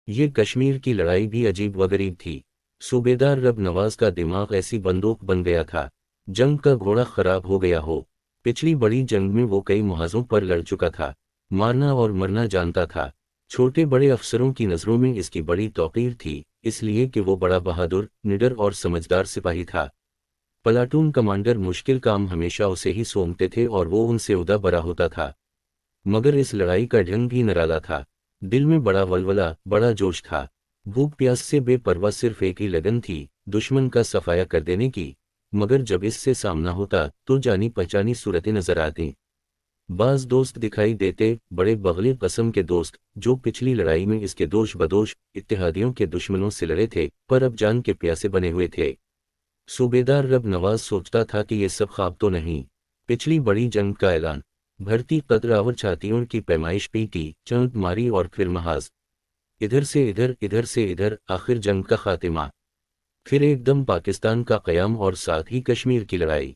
ये कश्मीर की लड़ाई भी अजीब व गरीब थी। सूबेदार रब नवाज का दिमाग ऐसी बंदूक बन गया था, जंग का घोड़ा खराब हो गया हो। पिछली बड़ी जंग में वो कई मुहाजों पर लड़ चुका था, मारना और मरना जानता था। छोटे बड़े अफसरों की नज़रों में इसकी बड़ी तौकीर थी, इसलिए कि वो बड़ा बहादुर, निडर और समझदार सिपाही था। प्लाटून कमांडर मुश्किल काम हमेशा उसे ही सौंपते थे और वो उनसे उदा बरा होता था। मगर इस लड़ाई का ढंग भी निराला था। दिल में बड़ा वलवला, बड़ा जोश था। भूख प्यास से बेपरवाह, सिर्फ एक ही लगन थी, दुश्मन का सफाया कर देने की। मगर जब इससे सामना होता तो जानी पहचानी सूरतें नजर आती। बाज दोस्त दिखाई देते, बड़े बगले कसम के दोस्त, जो पिछली लड़ाई में इसके दोष बदोश इत्तेहादियों के दुश्मनों से लड़े थे, पर अब जान के प्यासे बने हुए थे। सूबेदार रब नवाज सोचता था कि ये सब ख्वाब तो नहीं। पिछली बड़ी जंग का ऐलान, भर्ती कतरावर छातियों की पैमाइश पीटी, चंद मारी और फिर महाज, इधर से इधर, इधर से इधर, आखिर जंग का खातिमा। फिर एकदम पाकिस्तान का क़याम और साथ ही कश्मीर की लड़ाई।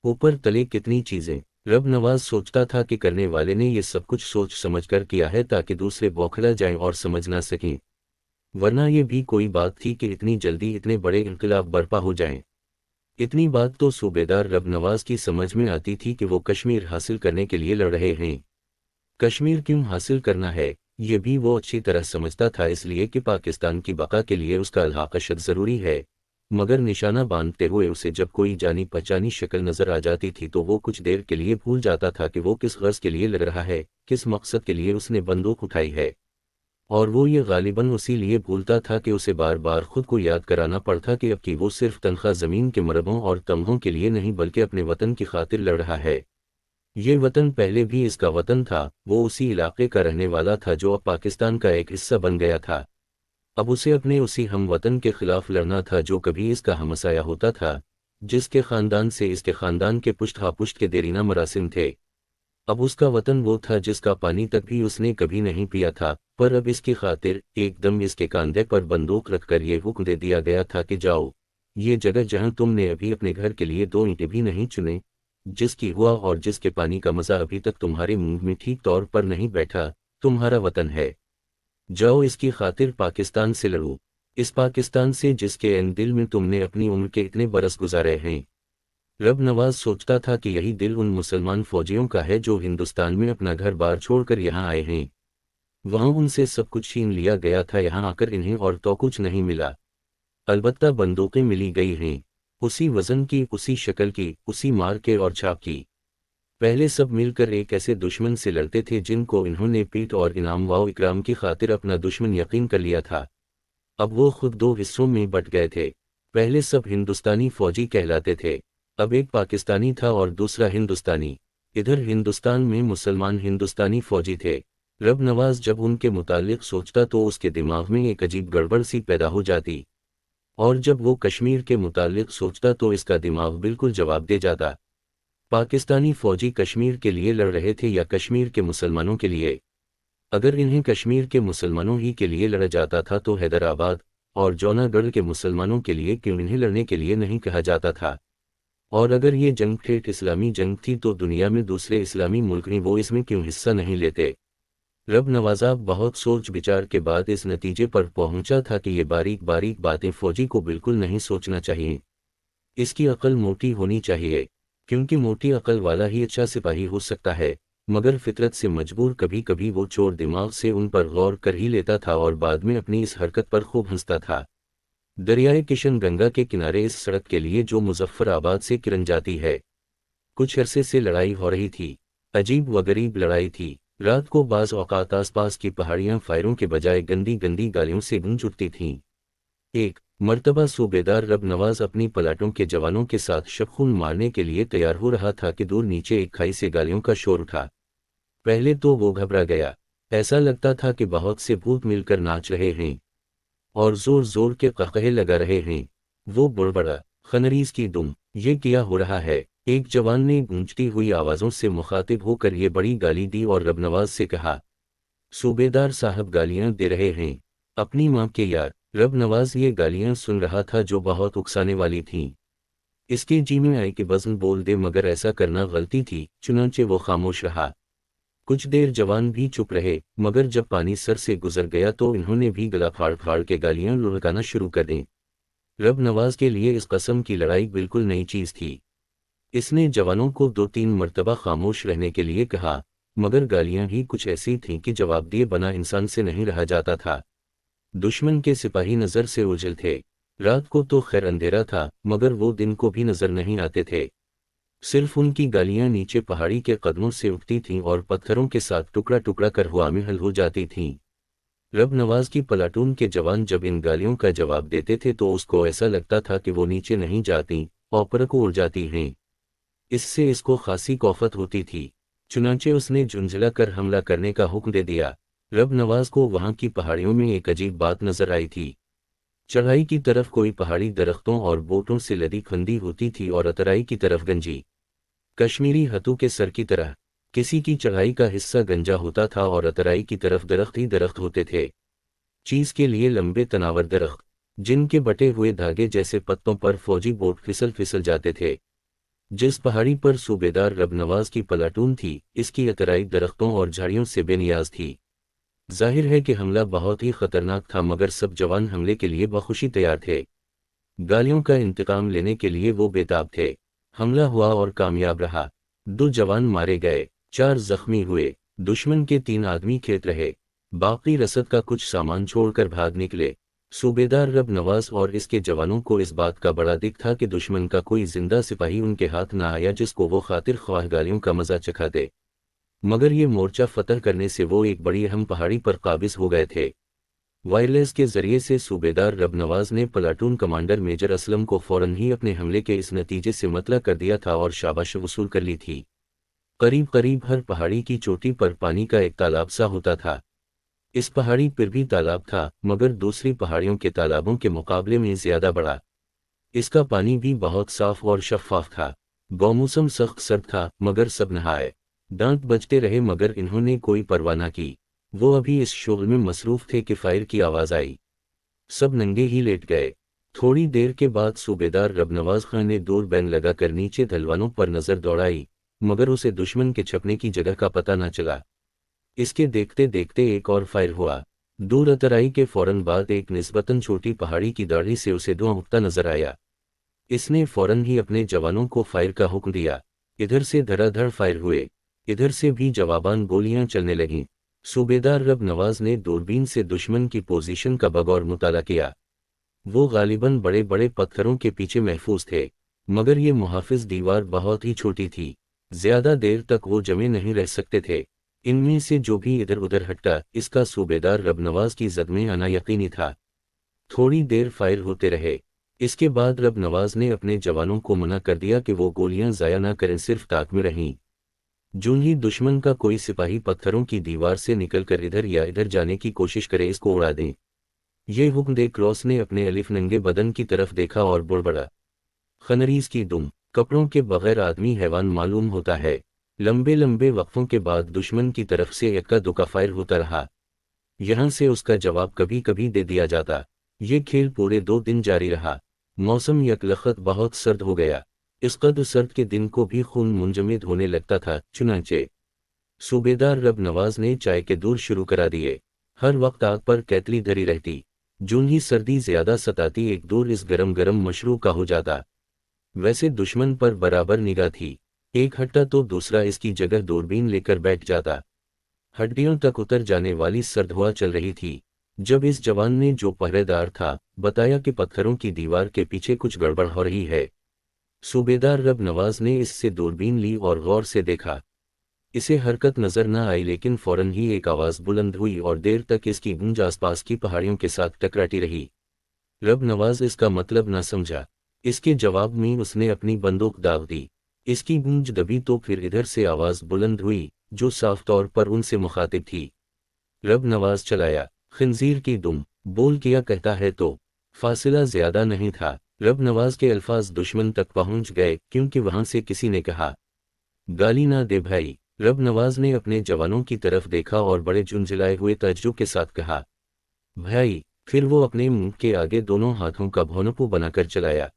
ऊपर तले कितनी चीजें। रब नवाज सोचता था कि करने वाले ने ये सब कुछ सोच समझ कर किया है ताकि दूसरे बौखला जाएं और समझ ना सकें। वरना ये भी कोई बात थी कि इतनी जल्दी इतने बड़े इनकलाब बर्पा हो जाएं। इतनी बात तो सूबेदार रब नवाज की समझ में आती थी कि वो कश्मीर हासिल करने के लिए लड़ रहे हैं। कश्मीर क्यों हासिल करना है, ये भी वो अच्छी तरह समझता था, इसलिए कि पाकिस्तान की बका के लिए उसका अल्हाक अशद ज़रूरी है। मगर निशाना बांधते हुए उसे जब कोई जानी पहचानी शक्ल नजर आ जाती थी तो वो कुछ देर के लिए भूल जाता था कि वो किस गर्ज के लिए लड़ रहा है, किस मकसद के लिए उसने बंदूक उठाई है। और वो ये गालिबन उसी लिए भूलता था कि उसे बार बार खुद को याद कराना पड़ता कि अब की वो सिर्फ तनख्वाह ज़मीन के मरबों और तमगों के लिए नहीं बल्कि अपने वतन की खातिर लड़ रहा है। ये वतन पहले भी इसका वतन था, वो उसी इलाके का रहने वाला था जो अब पाकिस्तान का एक हिस्सा बन गया था। अब उसे अपने उसी हम वतन के खिलाफ लड़ना था जो कभी इसका हमसाया होता था, जिसके खानदान से इसके खानदान के पुश्त के देरीना मरासिम थे। अब उसका वतन वो था जिसका पानी तक भी उसने कभी नहीं पिया था, पर अब इसकी खातिर एकदम इसके कांधे पर बंदूक रखकर ये हुक्म दे दिया गया था कि जाओ, ये जगह जहां तुमने अभी अपने घर के लिए 2 ईंटें भी नहीं चुने, जिसकी हुआ और जिसके पानी का मजा अभी तक तुम्हारे मुंह में ठीक तौर पर नहीं बैठा, तुम्हारा वतन है। जाओ, इसकी खातिर पाकिस्तान से लड़ो, इस पाकिस्तान से जिसके एन दिल में तुमने अपनी उम्र के इतने बरस गुजारे हैं। रब नवाज सोचता था कि यही दिल उन मुसलमान फौजियों का है जो हिंदुस्तान में अपना घर बार छोड़कर यहाँ आए हैं। वहाँ उनसे सब कुछ छीन लिया गया था, यहाँ आकर इन्हें और तो कुछ नहीं मिला, अलबत्ता बंदूकें मिली गई हैं, उसी वजन की, उसी शक्ल की, उसी मार के और छाप की। पहले सब मिलकर एक ऐसे दुश्मन से लड़ते थे जिनको इन्होंने पीठ और इनाम व इकराम की खातिर अपना दुश्मन यकीन कर लिया था। अब वो खुद 2 हिस्सों में बट गए थे। पहले सब हिंदुस्तानी फौजी कहलाते थे, अब एक पाकिस्तानी था और दूसरा हिंदुस्तानी। इधर हिंदुस्तान में मुसलमान हिंदुस्तानी फौजी थे। रब नवाज जब उनके मुतालिक सोचता तो उसके दिमाग में एक अजीब गड़बड़ सी पैदा हो जाती, और जब वो कश्मीर के मुतालिक सोचता तो इसका दिमाग बिल्कुल जवाब दे जाता। पाकिस्तानी फौजी कश्मीर के लिए लड़ रहे थे या कश्मीर के मुसलमानों के लिए? अगर इन्हें कश्मीर के मुसलमानों ही के लिए लड़ा जाता था तो हैदराबाद और जौनागढ़ के मुसलमानों के लिए क्यों इन्हें लड़ने के लिए नहीं कहा जाता था? और अगर ये जंग ठेठ इस्लामी जंग थी तो दुनिया में दूसरे इस्लामी मुल्क ही वो इसमें क्यों हिस्सा नहीं लेते? रब नवाजा बहुत सोच विचार के बाद इस नतीजे पर पहुंचा था कि ये बारीक बारीक बातें फौजी को बिल्कुल नहीं सोचना चाहिए। इसकी अकल मोटी होनी चाहिए, क्योंकि मोटी अकल वाला ही अच्छा सिपाही हो सकता है। मगर फितरत से मजबूर कभी कभी वो चोर दिमाग से उन पर गौर कर ही लेता था और बाद में अपनी इस हरकत पर खूब हंसता था। दरियाए किशन गंगा के किनारे इस सड़क के लिए जो मुजफ्फराबाद से किरण जाती है, कुछ अरसे से लड़ाई हो रही थी। अजीब व गरीब लड़ाई थी। रात को बाज औकात आसपास की पहाड़ियां फायरों के बजाय गंदी गंदी गालियों से गूंज उठती थीं। एक मर्तबा सूबेदार रब नवाज अपनी पलाटों के जवानों के साथ शबखून मारने के लिए तैयार हो रहा था कि दूर नीचे एक खाई से गालियों का शोर उठा। पहले तो वो घबरा गया, ऐसा लगता था कि बहुत से भूत मिलकर नाच रहे हैं और जोर जोर के क़हक़हे लगा रहे हैं। वो बुड़बड़ा, खनरीज की दुम, ये क्या हो रहा है? एक जवान ने गूंजती हुई आवाज़ों से मुखातिब होकर ये बड़ी गाली दी और रब नवाज से कहा, सूबेदार साहब गालियां दे रहे हैं, अपनी माँ के यार। रब नवाज ये गालियां सुन रहा था जो बहुत उकसाने वाली थीं। इसके जी में आए कि बज़न बोल दे, मगर ऐसा करना गलती थी, चुनांचे वो खामोश रहा। कुछ देर जवान भी चुप रहे, मगर जब पानी सर से गुजर गया तो इन्होंने भी गला फाड़ फाड़ के गालियां लुढ़काना शुरू कर दी। रब नवाज के लिए इस कस्म की लड़ाई बिल्कुल नई चीज थी। इसने जवानों को 2-3 मर्तबा खामोश रहने के लिए कहा, मगर गालियां ही कुछ ऐसी थीं कि जवाब दिए बना इंसान से नहीं रहा जाता था। दुश्मन के सिपाही नजर से ओझल थे। रात को तो खैर अंधेरा था, मगर वो दिन को भी नजर नहीं आते थे। सिर्फ उनकी गालियां नीचे पहाड़ी के कदमों से उठती थीं और पत्थरों के साथ टुकड़ा टुकड़ा कर हवा में हल हो जाती थीं। रब नवाज की प्लाटून के जवान जब इन गालियों का जवाब देते थे तो उसको ऐसा लगता था कि वो नीचे नहीं जाती, ऊपर को उड़ जाती हैं। इससे इसको खासी कौफत होती थी। चुनांचे उसने झुंझला कर हमला करने का हुक्म दे दिया। रब नवाज को वहां की पहाड़ियों में एक अजीब बात नजर आई थी। चढ़ाई की तरफ कोई पहाड़ी दरख्तों और बोटों से लदी फंदी होती थी और अतराई की तरफ गंजी कश्मीरी हत्तों के सर की तरह। किसी की चढ़ाई का हिस्सा गंजा होता था और अतराई की तरफ दरख्त ही दरख्त होते थे। चीज के लिए लंबे तनावर दरख्त, जिनके बटे हुए धागे जैसे पत्तों पर फौजी बोट फिसल फिसल जाते थे। जिस पहाड़ी पर सूबेदार रब नवाज की प्लाटून थी, इसकी अतराई दरख्तों और झाड़ियों से बेनियाज थी। जाहिर है कि हमला बहुत ही खतरनाक था, मगर सब जवान हमले के लिए बखुशी तैयार थे। गालियों का इंतकाम लेने के लिए वो बेताब थे। हमला हुआ और कामयाब रहा। 2 जवान मारे गए, 4 जख्मी हुए। दुश्मन के 3 आदमी खेत रहे। बाकी रसद का कुछ सामान छोड़कर भाग निकले। सूबेदार रब नवाज और इसके जवानों को इस बात का बड़ा दिख था कि दुश्मन का कोई जिंदा सिपाही उनके हाथ ना आया जिसको वो खातिर ख्वाह गालियों का मजा चखा दे। मगर ये मोर्चा फतह करने से वो एक बड़ी अहम पहाड़ी पर काबिज हो गए थे। वायरलेस के जरिए से सूबेदार रब नवाज ने प्लाटून कमांडर मेजर असलम को फौरन ही अपने हमले के इस नतीजे से मतला कर दिया था और शाबाश वसूल कर ली थी। करीब करीब हर पहाड़ी की चोटी पर पानी का एक तालाब सा होता था। इस पहाड़ी पर भी तालाब था, मगर दूसरी पहाड़ियों के तालाबों के मुकाबले में ज्यादा बड़ा। इसका पानी भी बहुत साफ और शफाफ था। गौमूसम सख्त सर्द था, मगर सब नहाए। दांत बजते रहे, मगर इन्होंने कोई परवाह न की। वो अभी इस शुगल में मसरूफ थे कि फायर की आवाज आई। सब नंगे ही लेट गए। थोड़ी देर के बाद सूबेदार रब नवाज खान ने दूरबीन लगाकर नीचे ढलवानों पर नजर दौड़ाई, मगर उसे दुश्मन के छपने की जगह का पता न चला। इसके देखते देखते एक और फायर हुआ। दूर अतराई के फौरन बाद एक निस्बतन छोटी पहाड़ी की दाढ़ी से उसे धुआं उठता नजर आया। इसने फौरन ही अपने जवानों को फायर का हुक्म दिया। इधर से धड़ाधड़ फायर हुए, इधर से भी जवाबान गोलियां चलने लगीं। सूबेदार रब नवाज ने दूरबीन से दुश्मन की पोजीशन का बगौर मुताला किया। वो गालिबन बड़े बड़े पत्थरों के पीछे महफूज थे, मगर ये मुहाफिज दीवार बहुत ही छोटी थी। ज्यादा देर तक वो जमे नहीं रह सकते थे। इनमें से जो भी इधर उधर हटा, इसका सूबेदार रब नवाज की जद में आना यकीनी था। थोड़ी देर फायर होते रहे। इसके बाद रब नवाज ने अपने जवानों को मना कर दिया कि वो गोलियां जाया ना करें, सिर्फ ताक में रहें। जूं ही दुश्मन का कोई सिपाही पत्थरों की दीवार से निकलकर इधर या इधर जाने की कोशिश करे, इसको उड़ा दें। ये हुक्म दे क्रॉस ने अपने अलिफ नंगे बदन की तरफ देखा और बुड़बड़ा, खनरीज की दुम, कपड़ों के बगैर आदमी हैवान मालूम होता है। लंबे लंबे वक्फों के बाद दुश्मन की तरफ से यक्का दुक्का फायर होता रहा। यहां से उसका जवाब कभी कभी दे दिया जाता। ये खेल पूरे 2 दिन जारी रहा। मौसम यकलखत बहुत सर्द हो गया। इस कदर सर्द के दिन को भी खून मुंजमद होने लगता था। चुनांचे सूबेदार रब नवाज ने चाय के दूर शुरू करा दिए। हर वक्त आग पर कैतली धरी रहती। जून ही सर्दी ज्यादा सताती, एक दूर इस गरम गरम मशरूब का हो जाता। वैसे दुश्मन पर बराबर निगाह थी। एक हटता तो दूसरा इसकी जगह दूरबीन लेकर बैठ जाता। हड्डियों तक उतर जाने वाली सर्द हवा चल रही थी। जब इस जवान ने, जो पहरेदार था, बताया कि पत्थरों की दीवार के पीछे कुछ गड़बड़ हो रही है, सूबेदार रब नवाज ने इससे दूरबीन ली और गौर से देखा। इसे हरकत नजर न आई, लेकिन फौरन ही एक आवाज बुलंद हुई और देर तक इसकी गूंज आसपास की पहाड़ियों के साथ टकराती रही। रब नवाज इसका मतलब न समझा। इसके जवाब में उसने अपनी बंदूक दाग दी। इसकी गूंज दबी तो फिर इधर से आवाज बुलंद हुई, जो साफ तौर पर उनसे मुखातिब थी। रब नवाज चलाया, खिंजीर की दुम, बोल किया कहता है तो। फासिला ज्यादा नहीं था। रब नवाज के अल्फाज दुश्मन तक पहुंच गए, क्योंकि वहां से किसी ने कहा, गाली ना दे भाई। रब नवाज ने अपने जवानों की तरफ देखा और बड़े झुंझलाए हुए तज्जुब के साथ कहा, भाई। फिर वो अपने मुंह के आगे दोनों हाथों का भौनपू बनाकर चलाया।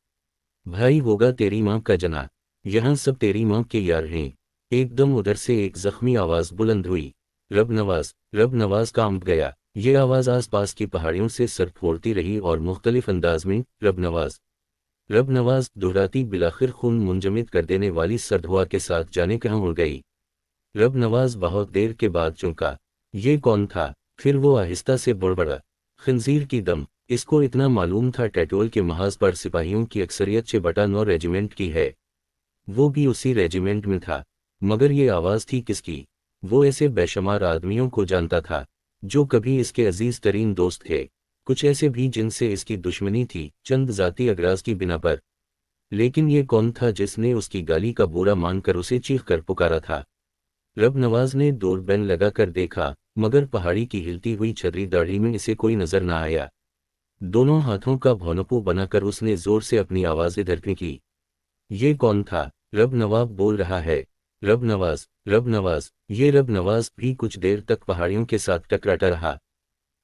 भाई होगा तेरी माँ का जना, यहाँ सब तेरी माँ के यार हैं। एकदम उधर से एक जख्मी आवाज बुलंद हुई, रब नवाज। रब नवाज कांप गया। ये आवाज आसपास की पहाड़ियों से सर फोड़ती रही और मुख्तलिफ अंदाज में रब नवाज, रब नवाज दोहराती, बिलाखिर खून मुंजमद कर देने वाली सर्द हवा के साथ जाने कहाँ उड़ गई। रब नवाज बहुत देर के बाद चौंका। ये कौन था? फिर वो आहिस्ता से बड़बड़ा, खंजीर की दम। इसको इतना मालूम था टैटोल के महाज पर सिपाहियों की अक्सरियत 6/9 रेजिमेंट की है। वो भी उसी रेजिमेंट में था। मगर ये आवाज़ थी किसकी? वो ऐसे बेशुमार आदमियों को जानता था जो कभी इसके अजीज तरीन दोस्त थे, कुछ ऐसे भी जिनसे इसकी दुश्मनी थी चंद ज़ाती अगराज की बिना पर। लेकिन ये कौन था जिसने उसकी गाली का बुरा मानकर उसे चीख कर पुकारा था? रब नवाज ने दूरबीन लगाकर देखा, मगर पहाड़ी की हिलती हुई छतरी दाढ़ी में इसे कोई नजर न आया। दोनों हाथों का भौनपू बनाकर उसने जोर से अपनी आवाज़ इधर की। ये कौन था? रब नवाब बोल रहा है। रब नवाज, रब नवाज। ये रब नवाज भी कुछ देर तक पहाड़ियों के साथ टकराता रहा।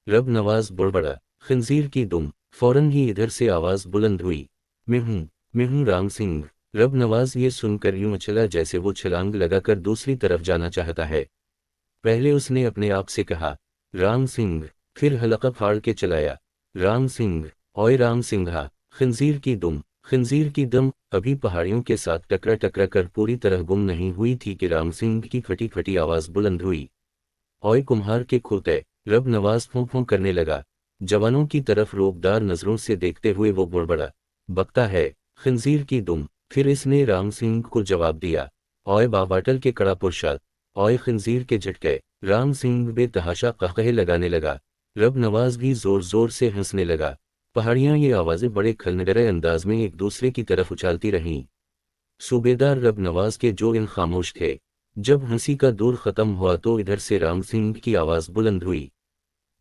रब नवाज बुड़बड़ा, खंजीर की दुम। फौरन ही इधर से आवाज बुलंद हुई, मैं हूँ राम सिंह। रब नवाज ये सुनकर यूं उछला जैसे वो छलांग लगाकर दूसरी तरफ जाना चाहता है। पहले उसने अपने आप से कहा, राम सिंह, फिर हलका फाड़ के चलाया, राम सिंह, ओए राम सिंघा। खंजीर की दुम, खंजीर की दम अभी पहाड़ियों के साथ टकरा टकरा कर पूरी तरह गुम नहीं हुई थी कि राम सिंह की फटी फटी आवाज बुलंद हुई, ओए कुम्हार के खोते। रब नवाज फूं फूं करने लगा। जवानों की तरफ रोबदार नजरों से देखते हुए वो बुड़बड़ा, बकता है, खंजीर की दुम। फिर इसने राम सिंह को जवाब दिया, ओए बाबाटल के कड़ा पुरशाद, ओए खंजीर के झटके। राम सिंह बेतहाशा कहकहे लगाने लगा। रब नवाज भी जोर जोर से हंसने लगा। पहाड़ियां ये आवाजें बड़े खलनडरे अंदाज में एक दूसरे की तरफ उछालती रहीं। सूबेदार रब नवाज के जो इन खामोश थे। जब हंसी का दौर खत्म हुआ तो इधर से राम सिंह की आवाज बुलंद हुई,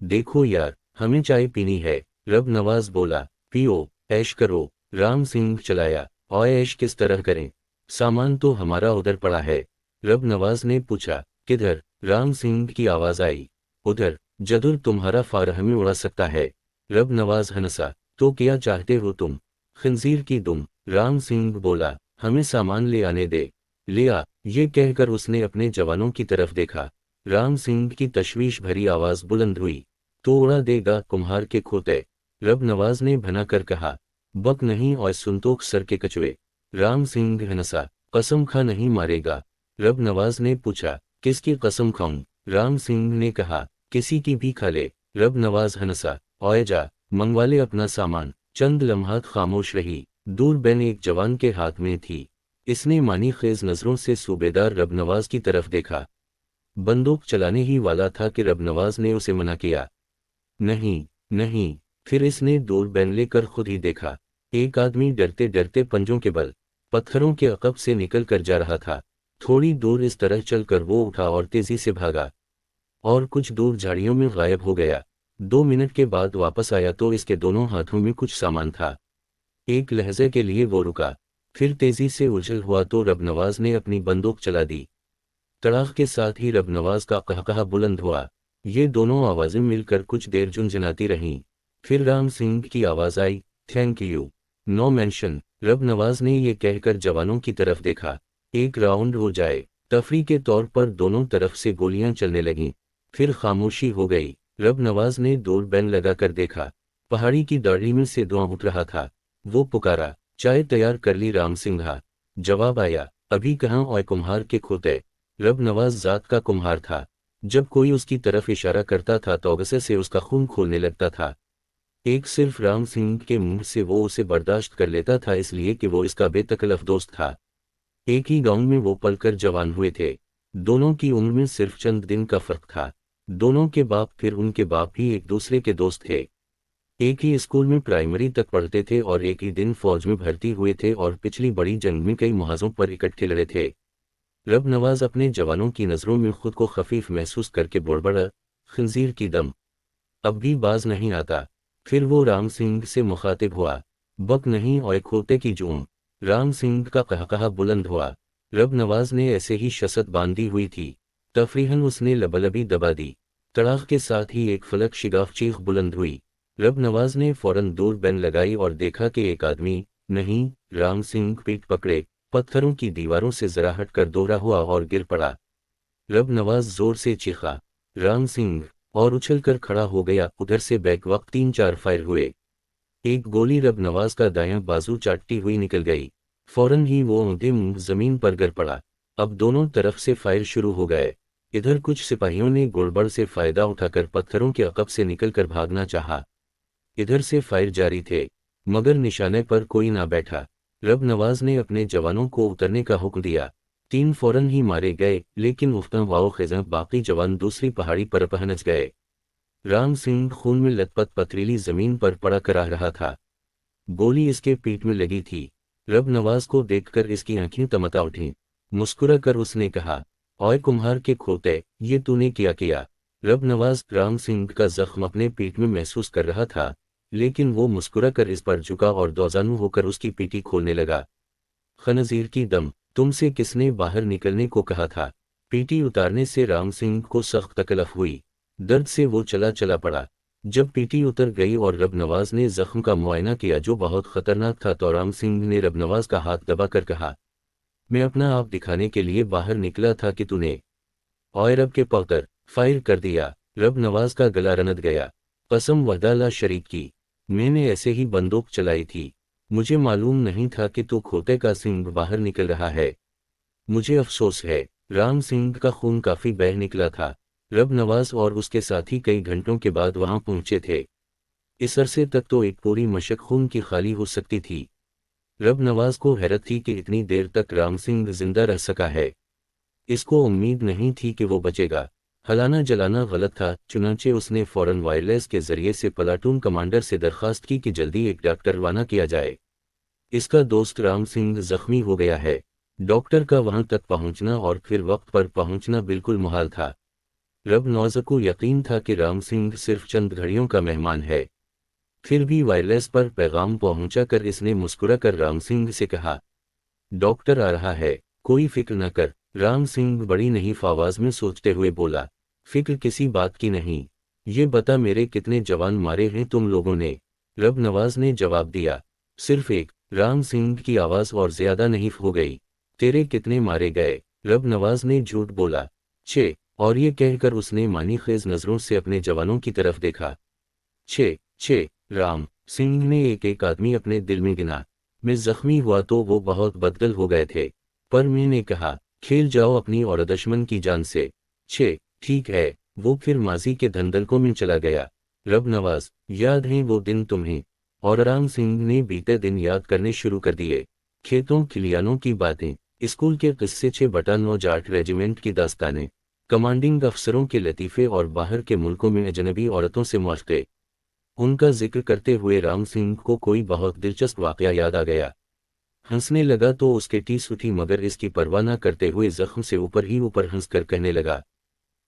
देखो यार, हमें चाय पीनी है। रब नवाज बोला, पियो, ऐश करो। राम सिंह चलाया, और ऐश किस तरह करें? सामान तो हमारा उधर पड़ा है। रब नवाज ने पूछा, किधर? राम सिंह की आवाज आई, उधर, जदुर तुम्हारा फारहमी उड़ा सकता है। रब नवाज हंसा, तो क्या चाहते हो तुम? खंजीर की दुम। राम सिंह बोला, हमें सामान ले आने दे। ले आ। ये कहकर उसने अपने जवानों की तरफ देखा। राम सिंह की तशवीश भरी आवाज बुलंद हुई, तो उड़ा देगा कुम्हार के खोते। रब नवाज ने भना कर कहा, बक नहीं और सुनतोख सर के कचुए। राम सिंह हंसा, कसम खा नहीं मारेगा। रब नवाज ने पूछा, किसकी कसम खाऊं? राम सिंह ने कहा, किसी की भी खा ले। रब नवाज हंसा, ओए जा, मंगवा ले अपना सामान। चंद लम्हात खामोश रही। दूरबीन एक जवान के हाथ में थी। इसने मानी खेज नजरों से सूबेदार रब नवाज की तरफ देखा। बंदूक चलाने ही वाला था कि रब नवाज ने उसे मना किया, नहीं, नहीं। फिर इसने दूरबीन लेकर खुद ही देखा। एक आदमी डरते डरते पंजों के बल पत्थरों के अकब से निकल कर जा रहा था। थोड़ी दूर इस तरह चलकर वो उठा और तेजी से भागा और कुछ दूर झाड़ियों में गायब हो गया। 2 मिनट के बाद वापस आया तो इसके दोनों हाथों में कुछ सामान था। एक लहजे के लिए वो रुका, फिर तेजी से उछल हुआ तो रब नवाज ने अपनी बंदूक चला दी। तड़ाक के साथ ही रब नवाज का कहकहा बुलंद हुआ। ये दोनों आवाजें मिलकर कुछ देर झुंझुनाती रहीं। फिर राम सिंह की आवाज आई, थैंक यू, नो मेंशन। रब नवाज ने ये कहकर जवानों की तरफ देखा, एक राउंड हो जाए। तफरी के तौर पर दोनों तरफ से गोलियां चलने लगीं। फिर खामोशी हो गई। रब नवाज ने दूरबीन लगाकर देखा, पहाड़ी की दाढ़ी में से धुआं उठ रहा था। वो पुकारा, चाय तैयार कर ली राम सिंघा। जवाब आया, अभी कहाँ ओए कुम्हार के खोते। रब नवाज जात का कुम्हार था। जब कोई उसकी तरफ इशारा करता था तो गुस्से से उसका खून खोलने लगता था। एक सिर्फ राम सिंह के मुंह से वो उसे बर्दाश्त कर लेता था इसलिए कि वो इसका बेतकल्लफ दोस्त था। एक ही गांव में वो पलकर जवान हुए थे। दोनों की उम्र में सिर्फ चंद दिन का फर्क था। दोनों के बाप फिर उनके बाप ही एक दूसरे के दोस्त थे। एक ही स्कूल में प्राइमरी तक पढ़ते थे और एक ही दिन फौज में भर्ती हुए थे और पिछली बड़ी जंग में कई मुहाजों पर इकट्ठे लड़े थे। रब नवाज अपने जवानों की नज़रों में खुद को खफीफ महसूस करके बुड़बड़ा, खंजीर की दम, अब भी बाज नहीं आता। फिर वो राम सिंह से मुखातिब हुआ, बक नहीं और खोते की जूम। राम सिंह का कहकहा बुलंद हुआ। रब नवाज ने ऐसे ही शसत बांधी हुई थी। तफरीहन उसने लबलबी दबा दी। तड़ाक के साथ ही एक फलक शिगाफ चीख बुलंद हुई। रब नवाज ने फौरन दूरबीन लगाई और देखा कि एक आदमी, नहीं, राम सिंह पीठ पकड़े पत्थरों की दीवारों से जरा हट कर दोहरा हुआ और गिर पड़ा। रब नवाज जोर से चीखा, राम सिंह, और उछलकर खड़ा हो गया। उधर से बैक वक्त 3-4 फायर हुए। एक गोली रब नवाज का दायां बाजू चाटती हुई निकल गई। फौरन ही वो औंधे मुंह जमीन पर गिर पड़ा। अब दोनों तरफ से फायर शुरू हो गए। इधर कुछ सिपाहियों ने गोलबड़ से फायदा उठाकर पत्थरों के अकब से निकलकर भागना चाहा। इधर से फायर जारी थे, मगर निशाने पर कोई ना बैठा। रब नवाज ने अपने जवानों को उतरने का हुक्म दिया। 3 फौरन ही मारे गए, लेकिन उफ्तम वाओ खिज़ं बाकी जवान दूसरी पहाड़ी पर पहुंच गए। राम सिंह खून में लथपथ पथरीली जमीन पर पड़ा करा रहा था। गोली इसके पीठ में लगी थी। रब नवाज को देखकर इसकी आंखें तमता उठीं। मुस्कुरा कर उसने कहा, ओए कुम्हार के खोते, ये तूने क्या किया? रब नवाज राम सिंह का जख्म अपने पीठ में महसूस कर रहा था, लेकिन वो मुस्कुरा कर इस पर झुका और दौजानू होकर उसकी पीठी खोलने लगा। खनजीर की दम, तुमसे किसने बाहर निकलने को कहा था? पीठी उतारने से राम सिंह को सख्त तकलीफ हुई। दर्द से वो चला चला पड़ा। जब पीठी उतर गई और रब नवाज ने जख्म का मुआयना किया जो बहुत खतरनाक था, तो राम सिंह ने रब नवाज का हाथ दबाकर कहा, मैं अपना आप दिखाने के लिए बाहर निकला था कि तूने और रब के पौतर फायर कर दिया। रब नवाज का गला रनद गया। कसम वदा ला शरीक की, मैंने ऐसे ही बंदूक चलाई थी। मुझे मालूम नहीं था कि तू खोते का सिंह बाहर निकल रहा है। मुझे अफसोस है। राम सिंह का खून काफी बह निकला था। रब नवाज और उसके साथी कई घंटों के बाद वहां पहुंचे थे। इस अरसे तक तो एक पूरी मशक खून की खाली हो सकती थी। रब नवाज को हैरत थी कि इतनी देर तक राम सिंह जिंदा रह सका है। इसको उम्मीद नहीं थी कि वो बचेगा। हलाना जलाना गलत था, चुनांचे उसने फौरन वायरलेस के जरिए से प्लाटून कमांडर से दरखास्त की कि जल्दी एक डॉक्टर रवाना किया जाए। इसका दोस्त राम सिंह जख्मी हो गया है। डॉक्टर का वहां तक पहुंचना और फिर वक्त पर पहुंचना बिल्कुल मुहाल था। रब नवाज को यकीन था कि राम सिंह सिर्फ चंद घड़ियों का मेहमान है। फिर भी वायरलेस पर पैगाम पहुंचा कर इसने मुस्कुरा कर राम सिंह से कहा, डॉक्टर आ रहा है, कोई फिक्र न कर। राम सिंह बड़ी नहीफ आवाज में सोचते हुए बोला, फिक्र किसी बात की नहीं। ये बता मेरे कितने जवान मारे हैं तुम लोगों ने? रब नवाज ने जवाब दिया, सिर्फ एक। राम सिंह की आवाज और ज्यादा नहीफ हो गई। तेरे कितने मारे गए? रब नवाज ने झूठ बोला, 6। और ये कहकर उसने मानी खेज नजरों से अपने जवानों की तरफ देखा। 6। राम सिंह ने एक एक आदमी अपने दिल में गिना। मैं जख्मी हुआ तो वो बहुत बदगल हो गए थे, पर मैंने कहा, खेल जाओ अपनी और दुश्मन की जान से। 6। ठीक है। वो फिर माजी के धंधलकों में चला गया। रब नवाज, याद है वो दिन तुम्हें? और राम सिंह ने बीते दिन याद करने शुरू कर दिए। खेतों खलियानों की बातें, स्कूल के किस्से, 6/9 जाट रेजिमेंट की दास्तानें, कमांडिंग अफसरों के लतीफ़े और बाहर के मुल्कों में अजनबी औरतों से मुआशरे। उनका जिक्र करते हुए राम सिंह को कोई बहुत दिलचस्प वाकया याद आ गया। हंसने लगा तो उसके टीस उठी, मगर इसकी परवाह न करते हुए जख्म से ऊपर ही ऊपर हंसकर कहने लगा,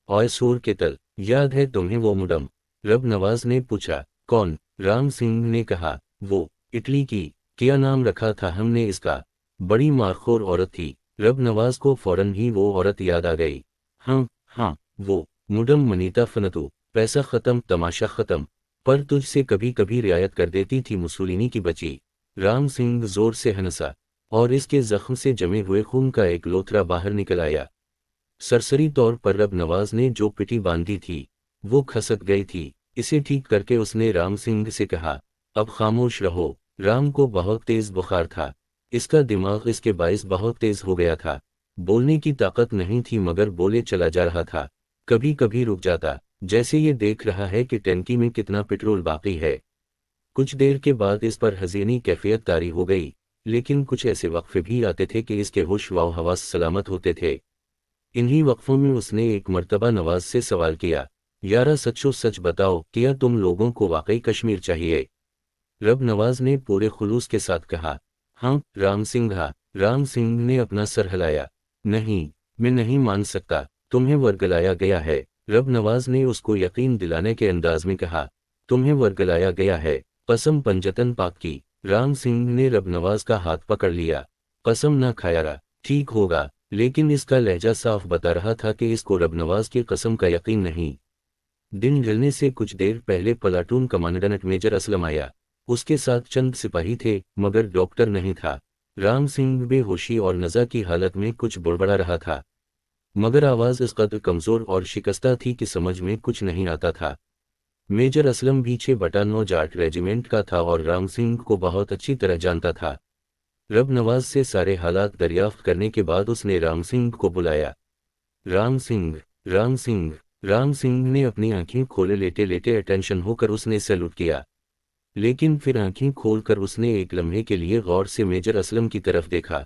ओए सूर के तल, याद है तुम्हें वो मुडम? रब नवाज ने पूछा, कौन? राम सिंह ने कहा, वो इटली की। क्या नाम रखा था हमने इसका? बड़ी मारखोर औरत थी। रब नवाज को फौरन ही वो औरत याद आ गई। हाँ, वो मुडम मनीता फनतू। पैसा खत्म, तमाशा खत्म, पर तुझसे कभी कभी रियायत कर देती थी मुसोलिनी की बची। राम सिंह जोर से हंसा और इसके जख्म से जमे हुए खून का एक लोथरा बाहर निकल आया। सरसरी तौर पर रब नवाज ने जो पिटी बांधी थी वो खसक गई थी। इसे ठीक करके उसने राम सिंह से कहा, अब खामोश रहो। राम को बहुत तेज बुखार था। इसका दिमाग इसके बाइस बहुत तेज हो गया था। बोलने की ताकत नहीं थी, मगर बोले चला जा रहा था। कभी कभी रुक जाता, जैसे ये देख रहा है कि टैंकी में कितना पेट्रोल बाकी है। कुछ देर के बाद इस पर हज़ीनी कैफियत तारी हो गई, लेकिन कुछ ऐसे वक्फे भी आते थे कि इसके होश व हवास सलामत होते थे। इन्हीं वक्फों में उसने एक मर्तबा नवाज से सवाल किया, यारा सचो सच बताओ, क्या तुम लोगों को वाकई कश्मीर चाहिए? रब नवाज ने पूरे खुलूस के साथ कहा, हाँ राम सिंह। राम सिंह ने अपना सर हिलाया, नहीं, मैं नहीं मान सकता, तुम्हें वर्गलाया गया है। रब नवाज ने उसको यकीन दिलाने के अंदाज में कहा, तुम्हें वर्गलाया गया है, कसम पंजतन पाक की। राम सिंह ने रब नवाज का हाथ पकड़ लिया, कसम ना खायारा, ठीक होगा। लेकिन इसका लहजा साफ बता रहा था कि इसको रब नवाज की कसम का यकीन नहीं। दिन ढलने से कुछ देर पहले प्लाटून कमांडेंट मेजर असलम आया। उसके साथ चंद सिपाही थे, मगर डॉक्टर नहीं था। رام سنگھ بے ہوشی اور نزا کی حالت میں کچھ بڑبڑا رہا تھا، مگر آواز اس قدر کمزور اور شکستہ تھی کہ سمجھ میں کچھ نہیں آتا تھا۔ میجر اسلم بھی 6/9 جاٹ ریجیمنٹ کا تھا اور رام سنگھ کو بہت اچھی طرح جانتا تھا۔ رب نواز سے سارے حالات دریافت کرنے کے بعد اس نے رام سنگھ کو بلایا۔ رام سنگھ، رام سنگھ، رام سنگھ نے اپنی آنکھیں کھولے لیٹے لیٹے اٹینشن ہو کر اس نے سیلوٹ کیا، لیکن پھر آنکھیں کھول کر اس نے ایک لمحے کے لیے غور سے میجر اسلم کی طرف دیکھا۔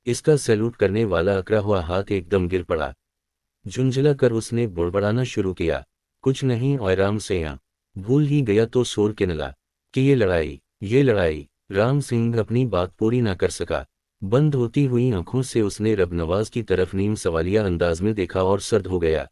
اس کا سیلوٹ کرنے والا اکڑا ہوا ہاتھ ایک دم گر پڑا۔ جھنجھلا کر اس نے بڑبڑانا شروع کیا، کچھ نہیں اور رام سیاں، بھول ہی گیا تو سور کے نلا کہ یہ لڑائی۔ رام سنگھ اپنی بات پوری نہ کر سکا۔ بند ہوتی ہوئی آنکھوں سے اس نے رب نواز کی طرف نیم سوالیہ انداز میں دیکھا اور سرد ہو گیا۔